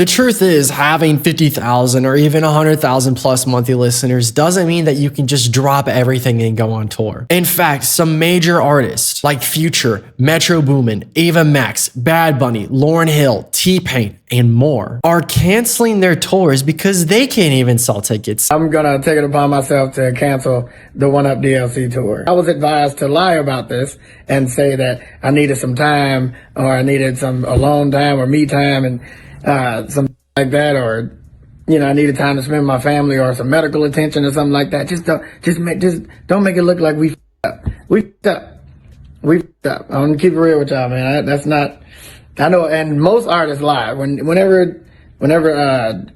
The truth is, having 50,000 or even 100,000 plus monthly listeners doesn't mean that you can just drop everything and go on tour. In fact, some major artists like Future, Metro Boomin, Ava Max, Bad Bunny, Lauryn Hill, T-Pain, and more are canceling their tours because they can't even sell tickets. I'm gonna take it upon myself to cancel the One Up DLC tour. I was advised to lie about this and say that I needed some time, or I needed some alone time or me time, and something like that, or I needed time to spend with my family, or some medical attention or something like that. Just don't make it look like we f***ed up. We f***ed up. We f***ed up. I'm gonna keep it real with y'all, man. That's not. I know, and most artists lie. Whenever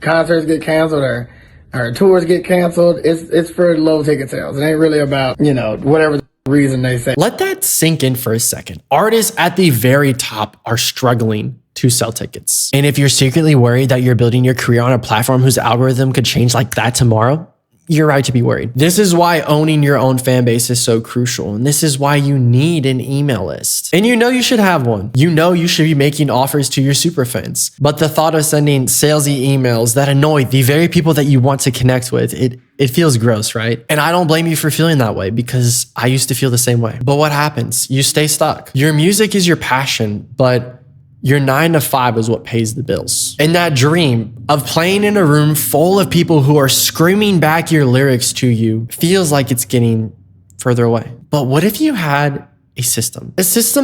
concerts get canceled or tours get canceled, it's for low ticket sales. It ain't really about whatever the reason they say. Let that sink in for a second. Artists at the very top are struggling to sell tickets. And if you're secretly worried that you're building your career on a platform whose algorithm could change like that tomorrow, you're right to be worried. This is why owning your own fan base is so crucial. And this is why you need an email list. And you should have one. You should be making offers to your super fans. But the thought of sending salesy emails that annoy the very people that you want to connect with, it feels gross, right? And I don't blame you for feeling that way, because I used to feel the same way. But what happens? You stay stuck. Your music is your passion, but your 9 to 5 is what pays the bills. And that dream of playing in a room full of people who are screaming back your lyrics to you feels like it's getting further away. But what if you had a system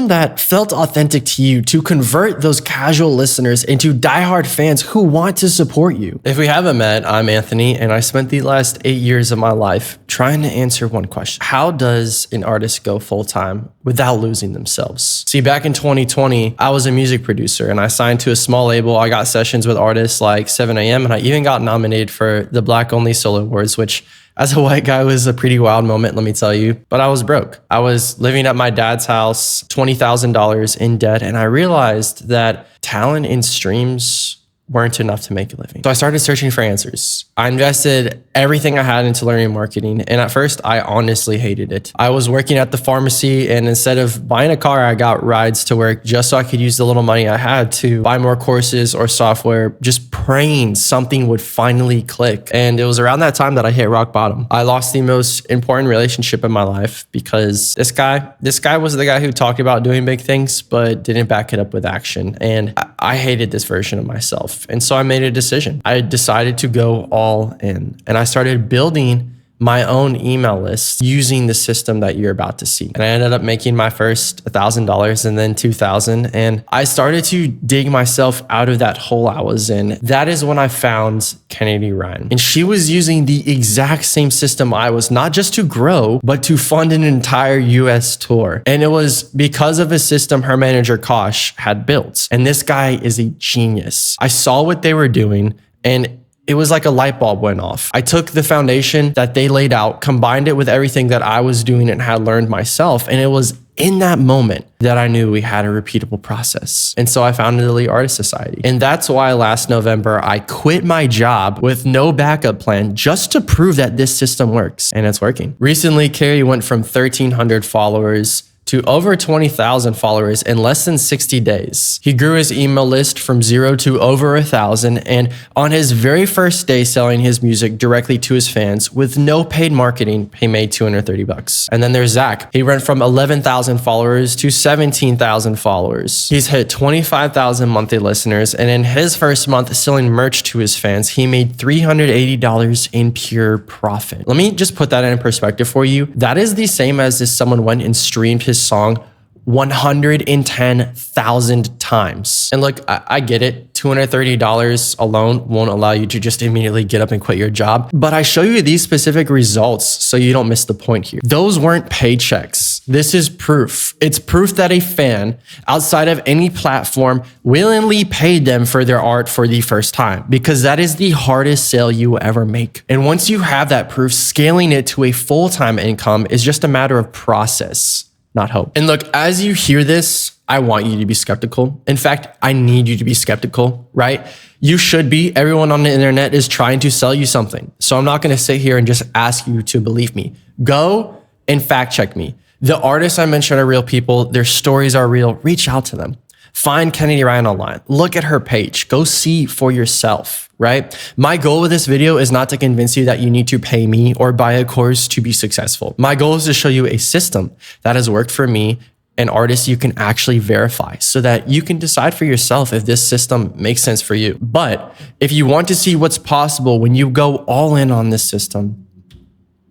that felt authentic to you to convert those casual listeners into diehard fans who want to support you? If we haven't met, I'm Anthony, and I spent the last 8 years of my life trying to answer one question. How does an artist go full-time without losing themselves? See, back in 2020, I was a music producer and I signed to a small label. I got sessions with artists like 7am, and I even got nominated for the Black Only Solo Awards, which as a white guy was a pretty wild moment, let me tell you. But I was broke. I was living at my dad's house, $20,000 in debt, and I realized that talent in streams weren't enough to make a living. So I started searching for answers. I invested everything I had into learning marketing, and at first I honestly hated it. I was working at the pharmacy, and instead of buying a car, I got rides to work just so I could use the little money I had to buy more courses or software, just praying something would finally click. And it was around that time that I hit rock bottom. I lost the most important relationship in my life because this guy was the guy who talked about doing big things but didn't back it up with action. And I hated this version of myself. And so I made a decision. I decided to go all in, and I started building my own email list using the system that you're about to see. And I ended up making my first $1,000 and then $2,000. And I started to dig myself out of that hole I was in. That is when I found Kennedy Ryan. And she was using the exact same system I was, not just to grow, but to fund an entire US tour. And it was because of a system her manager Kosh had built. And this guy is a genius. I saw what they were doing, and it was like a light bulb went off. I took the foundation that they laid out, combined it with everything that I was doing and had learned myself. And it was in that moment that I knew we had a repeatable process. And so I founded the Elite Artist Society. And that's why last November, I quit my job with no backup plan just to prove that this system works. And it's working. Recently, Kerry went from 1,300 followers to over 20,000 followers in less than 60 days. He grew his email list from 0 to over 1,000, and on his very first day selling his music directly to his fans with no paid marketing, he made $230. And then there's Zach. He went from 11,000 followers to 17,000 followers. He's hit 25,000 monthly listeners, and in his first month selling merch to his fans, he made $380 in pure profit. Let me just put that in perspective for you. That is the same as if someone went and streamed his song 110,000 times. And look, I get it. $230 alone won't allow you to just immediately get up and quit your job. But I show you these specific results so you don't miss the point here. Those weren't paychecks. This is proof. It's proof that a fan outside of any platform willingly paid them for their art for the first time, because that is the hardest sale you will ever make. And once you have that proof, scaling it to a full-time income is just a matter of process, not hope. And look, as you hear this, I want you to be skeptical. In fact, I need you to be skeptical, right? You should be. Everyone on the internet is trying to sell you something. So I'm not going to sit here and just ask you to believe me. Go and fact check me. The artists I mentioned are real people. Their stories are real. Reach out to them. Find Kennedy Ryan online. Look at her page. Go see for yourself, right? My goal with this video is not to convince you that you need to pay me or buy a course to be successful. My goal is to show you a system that has worked for me and artists you can actually verify so that you can decide for yourself if this system makes sense for you. But if you want to see what's possible when you go all in on this system,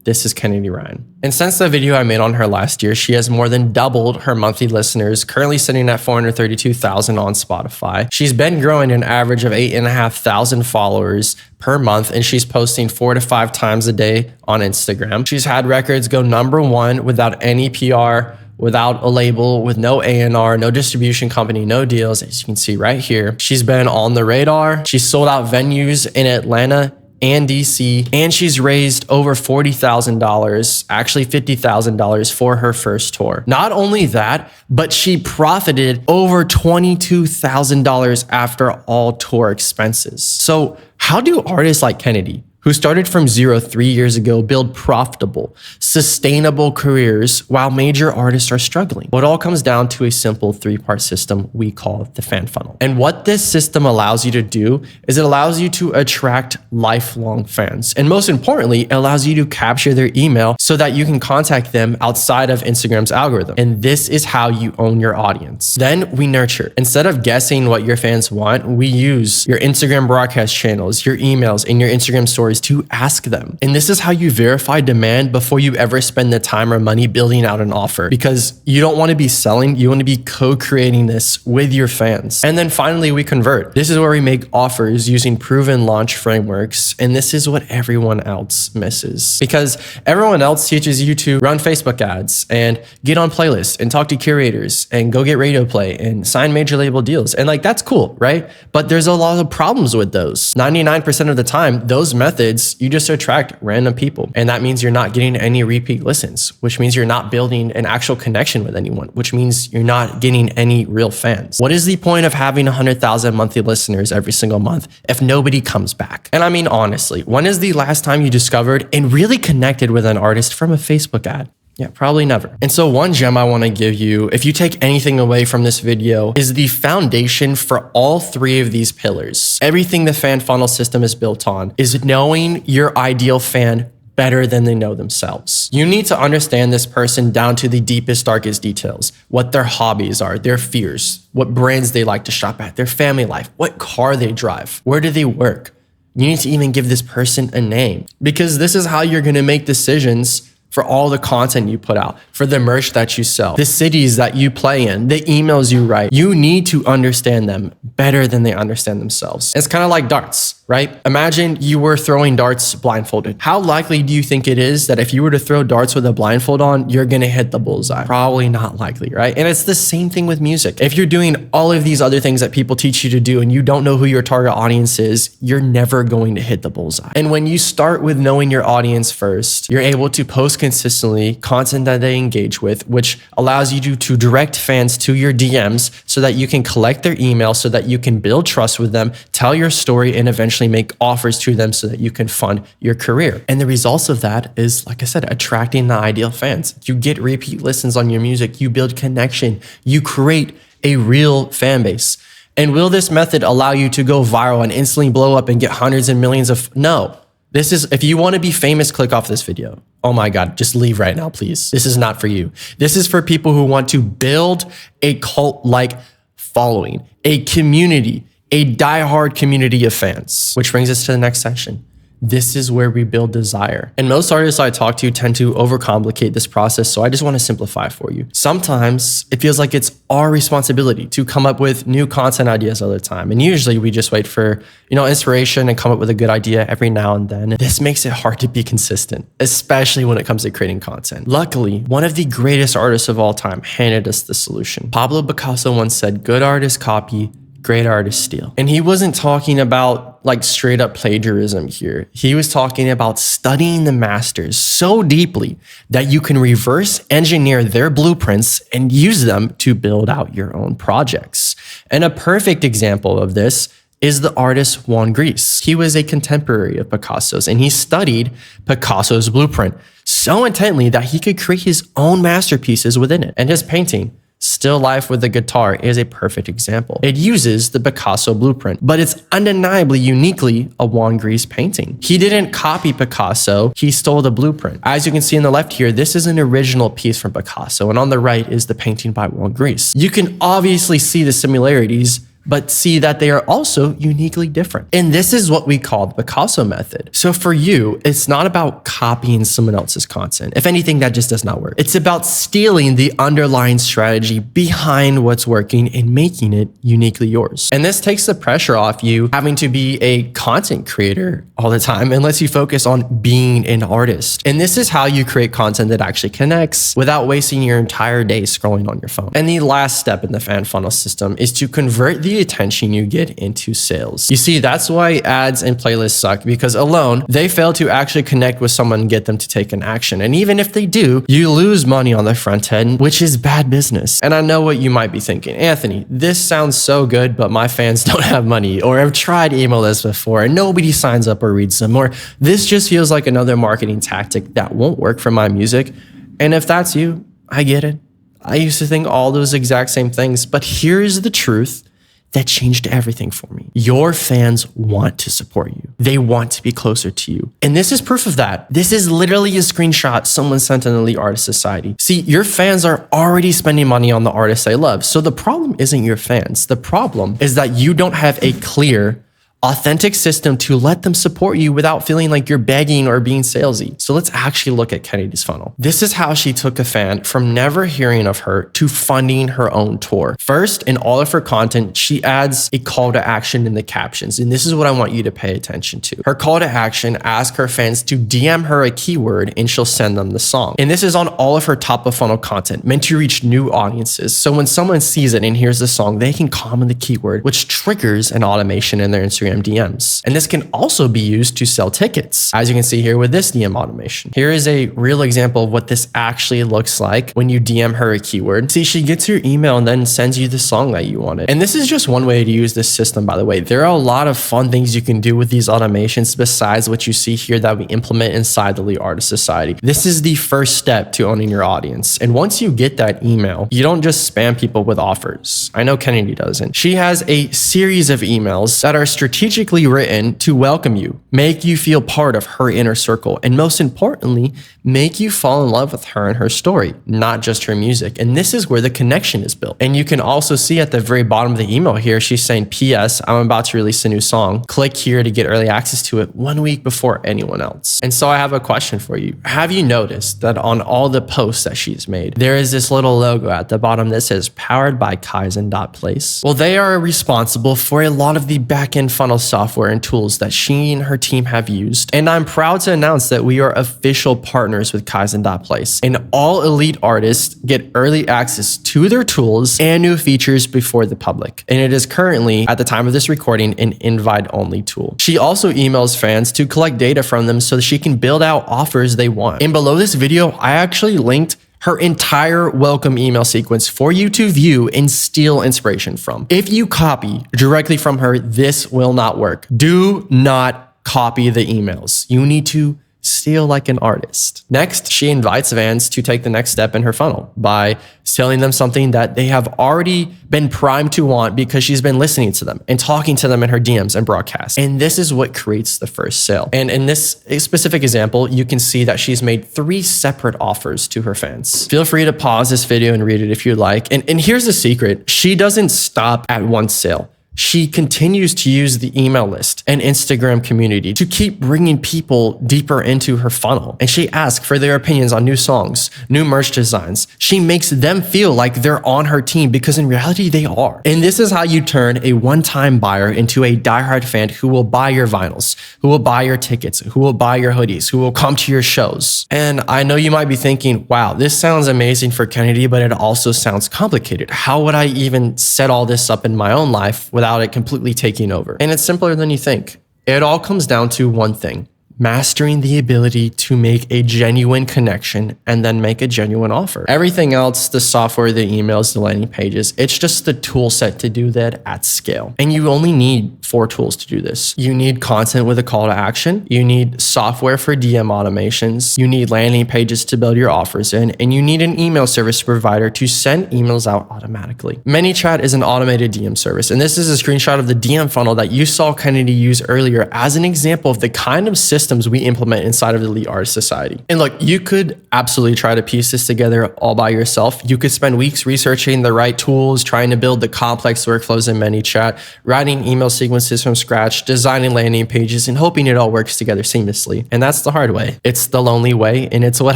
this is Kennedy Ryan. And since the video I made on her last year, she has more than doubled her monthly listeners, currently sitting at 432,000 on Spotify. She's been growing an average of 8,500 followers per month, and she's posting 4 to 5 times a day on Instagram. She's had records go #1 without any PR, without a label, with no A&R, no distribution company, no deals, as you can see right here. She's been on the radar. She's sold out venues in Atlanta and DC, and she's raised over $40,000, actually $50,000 for her first tour. Not only that, but she profited over $22,000 after all tour expenses. So how do artists like Kennedy, who started from zero 3 years ago, build profitable, sustainable careers while major artists are struggling? Well, it all comes down to a simple 3-part system we call the fan funnel. And what this system allows you to do is it allows you to attract lifelong fans. And most importantly, it allows you to capture their email so that you can contact them outside of Instagram's algorithm. And this is how you own your audience. Then we nurture. Instead of guessing what your fans want, we use your Instagram broadcast channels, your emails, and your Instagram stories to ask them. And this is how you verify demand before you ever spend the time or money building out an offer, because you don't want to be selling, you want to be co-creating this with your fans. And then finally, we convert. This is where we make offers using proven launch frameworks. And this is what everyone else misses, because everyone else teaches you to run Facebook ads and get on playlists and talk to curators and go get radio play and sign major label deals. And like, that's cool, right? But there's a lot of problems with those. 99% of the time, those methods, you just attract random people. And that means you're not getting any repeat listens, which means you're not building an actual connection with anyone, which means you're not getting any real fans. What is the point of having 100,000 monthly listeners every single month if nobody comes back? And I mean, honestly, when is the last time you discovered and really connected with an artist from a Facebook ad? Yeah, probably never. And so one gem I want to give you, if you take anything away from this video, is the foundation for all 3 of these pillars. Everything the fan funnel system is built on is knowing your ideal fan better than they know themselves. You need to understand this person down to the deepest, darkest details, what their hobbies are, their fears, what brands they like to shop at, their family life, what car they drive, where do they work. You need to even give this person a name, because this is how you're going to make decisions for all the content you put out, for the merch that you sell, the cities that you play in, the emails you write. You need to understand them better than they understand themselves. It's kind of like darts, right? Imagine you were throwing darts blindfolded. How likely do you think it is that if you were to throw darts with a blindfold on, you're gonna hit the bullseye? Probably not likely, right? And it's the same thing with music. If you're doing all of these other things that people teach you to do and you don't know who your target audience is, you're never going to hit the bullseye. And when you start with knowing your audience first, you're able to post consistently content that they engage with, which allows you to direct fans to your DMs so that you can collect their email, so that you can build trust with them, tell your story, and eventually make offers to them so that you can fund your career. And the results of that is, like I said, attracting the ideal fans. You get repeat listens on your music, you build connection, you create a real fan base. And will this method allow you to go viral and instantly blow up and get hundreds and millions of? No. This is, if you want to be famous, click off this video. Oh my God, just leave right now, please. This is not for you. This is for people who want to build a cult-like following, a community, a diehard community of fans. Which brings us to the next section. This is where we build desire. And most artists I talk to tend to overcomplicate this process, so I just want to simplify for you. Sometimes it feels like it's our responsibility to come up with new content ideas all the time. And usually we just wait for, inspiration and come up with a good idea every now and then. This makes it hard to be consistent, especially when it comes to creating content. Luckily, one of the greatest artists of all time handed us the solution. Pablo Picasso once said, "Good artists copy, great artists steal." And he wasn't talking about like straight up plagiarism here. He was talking about studying the masters so deeply that you can reverse engineer their blueprints and use them to build out your own projects. And a perfect example of this is the artist Juan Gris. He was a contemporary of Picasso's, and he studied Picasso's blueprint so intently that he could create his own masterpieces within it. And his painting, Still Life with the Guitar is a perfect example. It uses the Picasso blueprint, but it's undeniably uniquely a Juan Gris painting. He didn't copy Picasso, he stole the blueprint. As you can see on the left here, this is an original piece from Picasso, and on the right is the painting by Juan Gris. You can obviously see the similarities, but see that they are also uniquely different. And this is what we call the Picasso method. So for you, it's not about copying someone else's content. If anything, that just does not work. It's about stealing the underlying strategy behind what's working and making it uniquely yours. And this takes the pressure off you having to be a content creator all the time and lets you focus on being an artist. And this is how you create content that actually connects without wasting your entire day scrolling on your phone. And the last step in the fan funnel system is to convert the attention you get into sales. You see, that's why ads and playlists suck, because alone, they fail to actually connect with someone and get them to take an action. And even if they do, you lose money on the front end, which is bad business. And I know what you might be thinking, Anthony, this sounds so good, but my fans don't have money, or I've tried email lists before and nobody signs up or reads them, or this just feels like another marketing tactic that won't work for my music. And if that's you, I get it. I used to think all those exact same things, but here's the truth that changed everything for me. Your fans want to support you. They want to be closer to you. And this is proof of that. This is literally a screenshot someone sent in the Elite Artist Society. See, your fans are already spending money on the artists they love. So the problem isn't your fans. The problem is that you don't have a clear, authentic system to let them support you without feeling like you're begging or being salesy. So let's actually look at Kennedy's funnel. This is how she took a fan from never hearing of her to funding her own tour. First, in all of her content, she adds a call to action in the captions. And this is what I want you to pay attention to. Her call to action asks her fans to DM her a keyword and she'll send them the song. And this is on all of her top of funnel content, meant to reach new audiences. So when someone sees it and hears the song, they can comment the keyword, which triggers an automation in their Instagram DMs. And this can also be used to sell tickets, as you can see here with this DM automation. Here is a real example of what this actually looks like when you DM her a keyword. See, she gets your email and then sends you the song that you wanted. And this is just one way to use this system, by the way. There are a lot of fun things you can do with these automations besides what you see here that we implement inside the Elite Artist Society. This is the first step to owning your audience. And once you get that email, you don't just spam people with offers. I know Kennedy doesn't. She has a series of emails that are strategically written to welcome you, make you feel part of her inner circle, and most importantly, make you fall in love with her and her story, not just her music. And this is where the connection is built. And you can also see at the very bottom of the email here, she's saying, P.S. I'm about to release a new song. Click here to get early access to it 1 week before anyone else. And so I have a question for you. Have you noticed that on all the posts that she's made, there is this little logo at the bottom that says powered by Kaizen.place? Well, they are responsible for a lot of the back-end funnel software and tools that she and her team have used. And I'm proud to announce that we are official partners with Kaizen.place. And all elite artists get early access to their tools and new features before the public. And it is currently, at the time of this recording, an invite-only tool. She also emails fans to collect data from them so that she can build out offers they want. And below this video, I actually linked her entire welcome email sequence for you to view and steal inspiration from. If you copy directly from her, this will not work. Do not copy the emails. You need to steal like an artist. Next, she invites fans to take the next step in her funnel by selling them something that they have already been primed to want because she's been listening to them and talking to them in her DMs and broadcasts. And this is what creates the first sale. And in this specific example, you can see that she's made 3 separate offers to her fans. Feel free to pause this video and read it if you'd like. And here's the secret. She doesn't stop at one sale. She continues to use the email list and Instagram community to keep bringing people deeper into her funnel. And she asks for their opinions on new songs, new merch designs. She makes them feel like they're on her team because in reality they are. And this is how you turn a one-time buyer into a diehard fan who will buy your vinyls, who will buy your tickets, who will buy your hoodies, who will come to your shows. And I know you might be thinking, wow, this sounds amazing for Kennedy, but it also sounds complicated. How would I even set all this up in my own life without it completely taking over? And it's simpler than you think. It all comes down to one thing: mastering the ability to make a genuine connection and then make a genuine offer. Everything else, the software, the emails, the landing pages, it's just the tool set to do that at scale. And you only need 4 tools to do this. You need content with a call to action. You need software for DM automations. You need landing pages to build your offers in, and you need an email service provider to send emails out automatically. ManyChat is an automated DM service, and this is a screenshot of the DM funnel that you saw Kennedy use earlier as an example of the kind of systems we implement inside of the Elite Artist Society. And look, you could absolutely try to piece this together all by yourself. You could spend weeks researching the right tools, trying to build the complex workflows in ManyChat, writing email sequences from scratch, designing landing pages, and hoping it all works together seamlessly. And that's the hard way. It's the lonely way, and it's what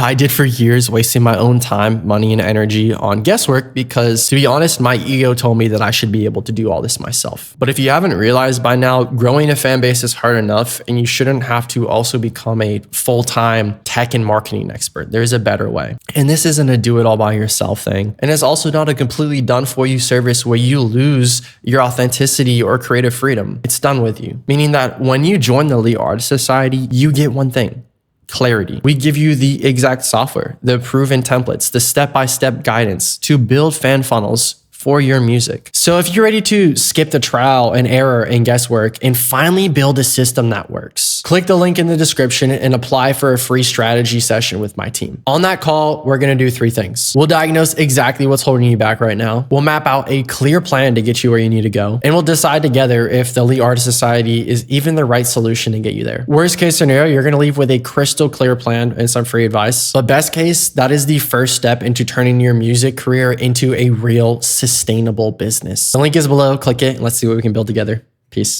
I did for years, wasting my own time, money, and energy on guesswork because, to be honest, my ego told me that I should be able to do all this myself. But if you haven't realized by now, growing a fan base is hard enough, and you shouldn't have to also become a full-time tech and marketing expert. There's a better way. And this isn't a do-it-all-by-yourself thing. And it's also not a completely done-for-you service where you lose your authenticity or creative freedom. It's done with you. Meaning that when you join the Elite Artist Society, you get one thing: clarity. We give you the exact software, the proven templates, the step-by-step guidance to build fan funnels for your music. So if you're ready to skip the trial and error and guesswork and finally build a system that works, click the link in the description and apply for a free strategy session with my team. On that call, we're gonna do 3 things. We'll diagnose exactly what's holding you back right now. We'll map out a clear plan to get you where you need to go. And we'll decide together if the Elite Artist Society is even the right solution to get you there. Worst case scenario, you're gonna leave with a crystal clear plan and some free advice. But best case, that is the first step into turning your music career into a real sustainable business. The link is below. Click it and let's see what we can build together. Peace.